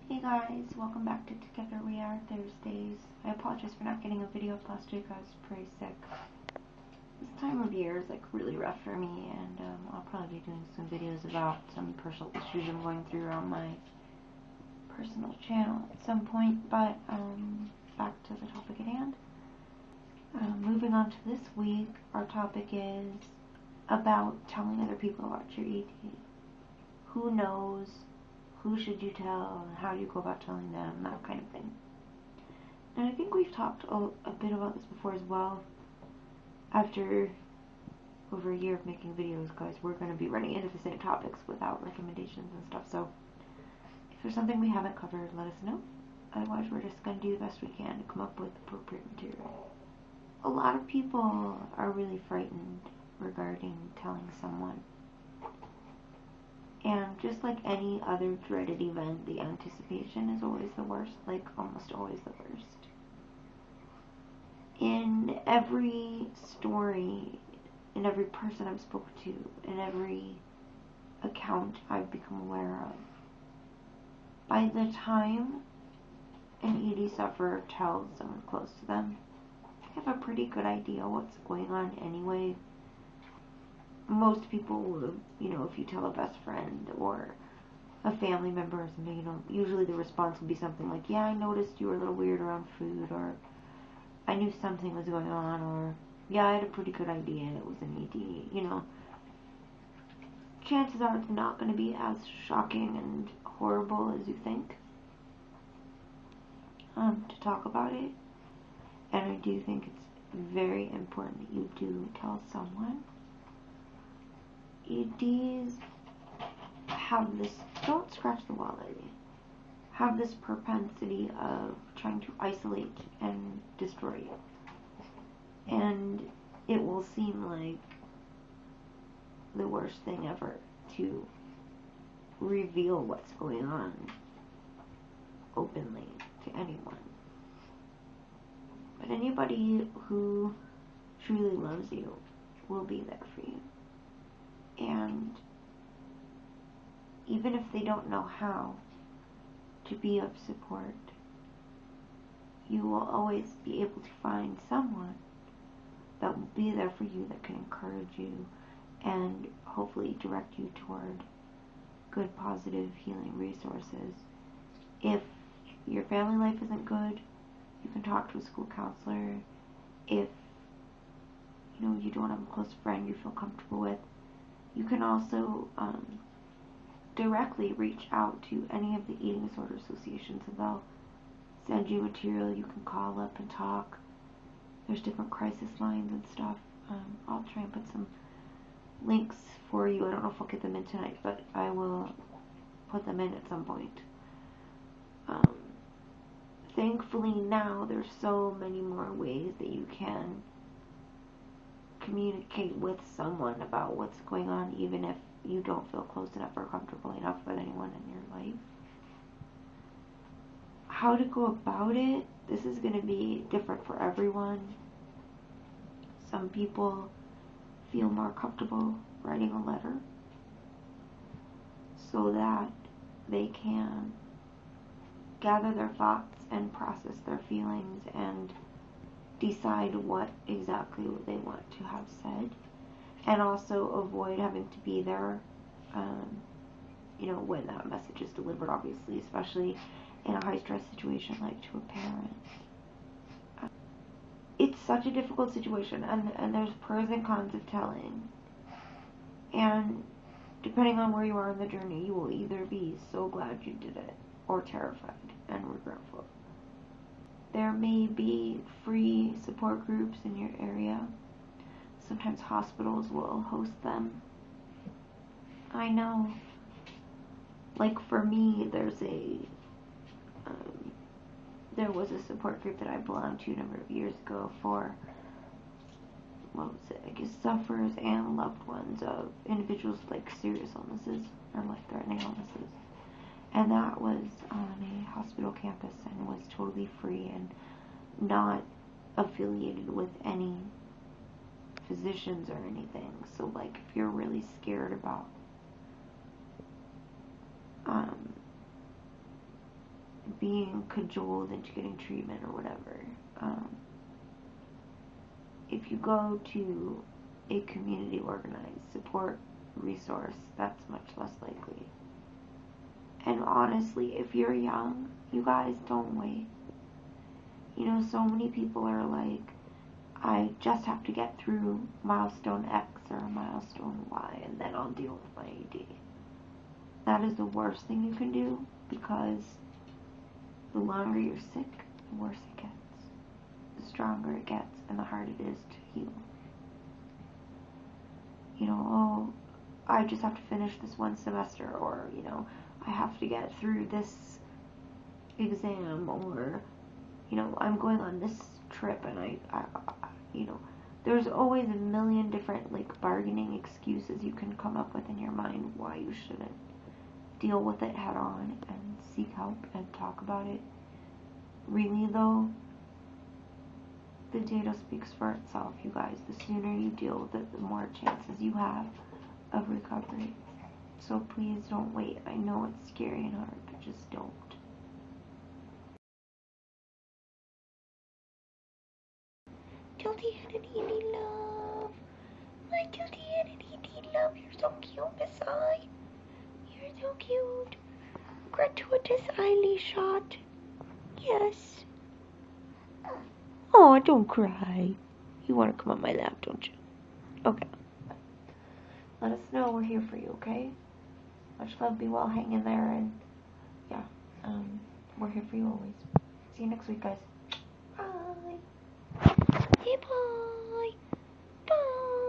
Hey guys, welcome back to TogetherweR Thursdays. I apologize for not getting a video up last week. I was pretty sick. This time of year is like really rough for me, and I'll probably be doing some videos about some personal issues I'm going through on my personal channel at some point. But back to the topic at hand. Moving on to this week, our topic is about telling other people about your ED. Who knows? Who should you tell? How do you go about telling them? That kind of thing. And I think we've talked a bit about this before as well. After over a year of making videos, guys, we're going to be running into the same topics without recommendations and stuff. So if there's something we haven't covered, let us know. Otherwise, we're just going to do the best we can to come up with appropriate material. A lot of people are really frightened regarding telling someone. And just like any other dreaded event, the anticipation is always the worst, like almost always the worst. In every story, in every person I've spoken to, in every account I've become aware of, by the time an ED sufferer tells someone close to them, they have a pretty good idea what's going on anyway. Most people will, if you tell a best friend or a family member or something, usually the response will be something like, yeah, I noticed you were a little weird around food, or I knew something was going on, or yeah, I had a pretty good idea it was an ED, Chances are it's not going to be as shocking and horrible as you think to talk about it. And I do think it's very important that you do tell someone. EDs have this, don't scratch the wall, lady, have this propensity of trying to isolate and destroy you. And it will seem like the worst thing ever to reveal what's going on openly to anyone. But anybody who truly loves you will be there for you. And even if they don't know how to be of support, you will always be able to find someone that will be there for you, that can encourage you and hopefully direct you toward good, positive, healing resources. If your family life isn't good, you can talk to a school counselor. If you don't have a close friend you feel comfortable with, you can also directly reach out to any of the eating disorder associations, and they'll send you material. You can call up and talk. There's different crisis lines and stuff. I'll try and put some links for you. I don't know if I'll get them in tonight, but I will put them in at some point. Thankfully now there's so many more ways that you can communicate with someone about what's going on, even if you don't feel close enough or comfortable enough with anyone in your life. How to go about it, this is going to be different for everyone. Some people feel more comfortable writing a letter so that they can gather their thoughts and process their feelings and decide what exactly they want to have said, and also avoid having to be there when that message is delivered, obviously, especially in a high stress situation like to a parent. It's such a difficult situation, and there's pros and cons of telling, and depending on where you are in the journey, you will either be so glad you did it or terrified and regretful. There may be free support groups in your area. Sometimes hospitals will host them. I know, like for me, there was a support group that I belonged to a number of years ago for, sufferers and loved ones of individuals with like serious illnesses or life-threatening illnesses. And that was on a hospital campus and was totally free and not affiliated with any physicians or anything. So like if you're really scared about being cajoled into getting treatment or whatever. If you go to a community organized support resource, that's much less likely. And honestly, if you're young, you guys don't wait. You know, so many people are like, I just have to get through milestone X or milestone Y and then I'll deal with my AD. That is the worst thing you can do, because the longer you're sick, the worse it gets. The stronger it gets and the harder it is to heal. You know, oh, I just have to finish this one semester, or, you know, I have to get through this exam, or, you know, I'm going on this trip and I you know, there's always a million different, like, bargaining excuses you can come up with in your mind why you shouldn't deal with it head on and seek help and talk about it. Really, though, the data speaks for itself, you guys. The sooner you deal with it, the more chances you have of recovery. So please don't wait. I know it's scary and hard, but just don't. Guilty headed Edie love. My guilty headed Edie love. You're so cute, Miss I. You're so cute. Gratuitous eyelash shot. Yes. Oh, don't cry. You want to come on my lap, don't you? Okay. Let us know. We're here for you, okay? Much love. Be well. Hang in there. And, yeah. We're here for you always. See you next week, guys. Bye. Okay, bye. Bye.